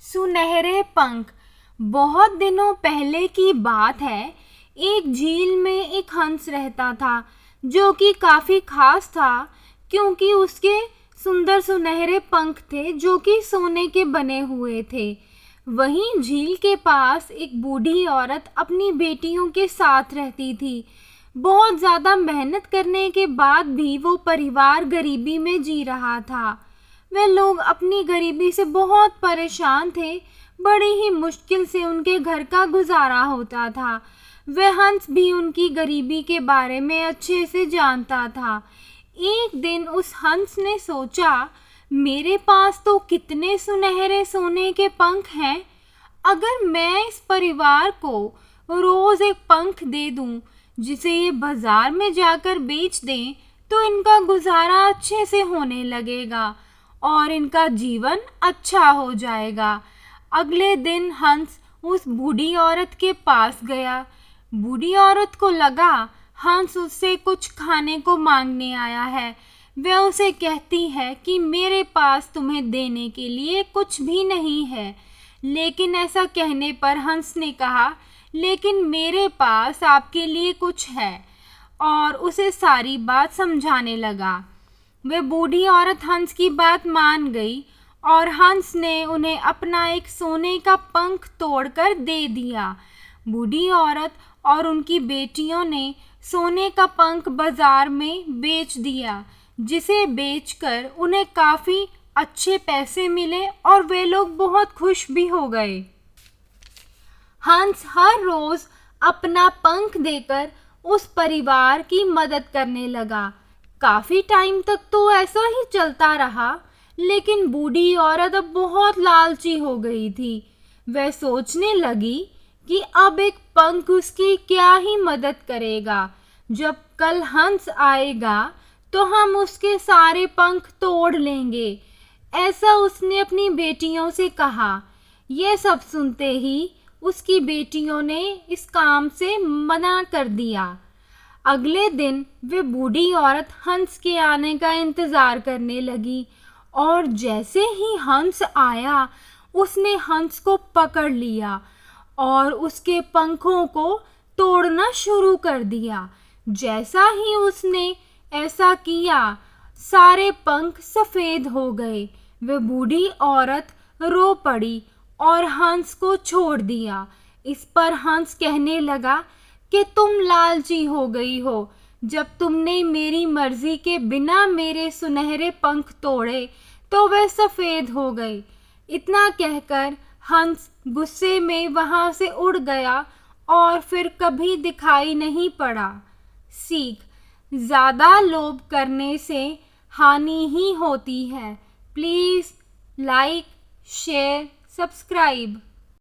सुनहरे पंख। बहुत दिनों पहले की बात है। एक झील में एक हंस रहता था जो कि काफ़ी खास था क्योंकि उसके सुंदर सुनहरे पंख थे जो कि सोने के बने हुए थे। वहीं झील के पास एक बूढ़ी औरत अपनी बेटियों के साथ रहती थी। बहुत ज़्यादा मेहनत करने के बाद भी वो परिवार गरीबी में जी रहा था। वे लोग अपनी गरीबी से बहुत परेशान थे। बड़ी ही मुश्किल से उनके घर का गुजारा होता था। वह हंस भी उनकी गरीबी के बारे में अच्छे से जानता था। एक दिन उस हंस ने सोचा, मेरे पास तो कितने सुनहरे सोने के पंख हैं। अगर मैं इस परिवार को रोज़ एक पंख दे दूं, जिसे ये बाजार में जाकर बेच दें, तो इनका गुजारा अच्छे से होने लगेगा और इनका जीवन अच्छा हो जाएगा। अगले दिन हंस उस बूढ़ी औरत के पास गया। बूढ़ी औरत को लगा हंस उससे कुछ खाने को मांगने आया है। वह उसे कहती है कि मेरे पास तुम्हें देने के लिए कुछ भी नहीं है। लेकिन ऐसा कहने पर हंस ने कहा, लेकिन मेरे पास आपके लिए कुछ है, और उसे सारी बात समझाने लगा। वह बूढ़ी औरत हंस की बात मान गई और हंस ने उन्हें अपना एक सोने का पंख तोड़कर दे दिया। बूढ़ी औरत और उनकी बेटियों ने सोने का पंख बाजार में बेच दिया, जिसे बेचकर उन्हें काफ़ी अच्छे पैसे मिले और वे लोग बहुत खुश भी हो गए। हंस हर रोज़ अपना पंख देकर उस परिवार की मदद करने लगा। काफ़ी टाइम तक तो ऐसा ही चलता रहा, लेकिन बूढ़ी औरत अब बहुत लालची हो गई थी। वह सोचने लगी कि अब एक पंख उसकी क्या ही मदद करेगा। जब कल हंस आएगा तो हम उसके सारे पंख तोड़ लेंगे, ऐसा उसने अपनी बेटियों से कहा। यह सब सुनते ही उसकी बेटियों ने इस काम से मना कर दिया। अगले दिन वे बूढ़ी औरत हंस के आने का इंतज़ार करने लगी और जैसे ही हंस आया उसने हंस को पकड़ लिया और उसके पंखों को तोड़ना शुरू कर दिया। जैसा ही उसने ऐसा किया, सारे पंख सफ़ेद हो गए। वह बूढ़ी औरत रो पड़ी और हंस को छोड़ दिया। इस पर हंस कहने लगा कि तुम लालची हो गई हो। जब तुमने मेरी मर्जी के बिना मेरे सुनहरे पंख तोड़े तो वे सफ़ेद हो गए। इतना कहकर हंस गुस्से में वहाँ से उड़ गया और फिर कभी दिखाई नहीं पड़ा। सीख: ज़्यादा लोभ करने से हानि ही होती है। Please like, share, subscribe.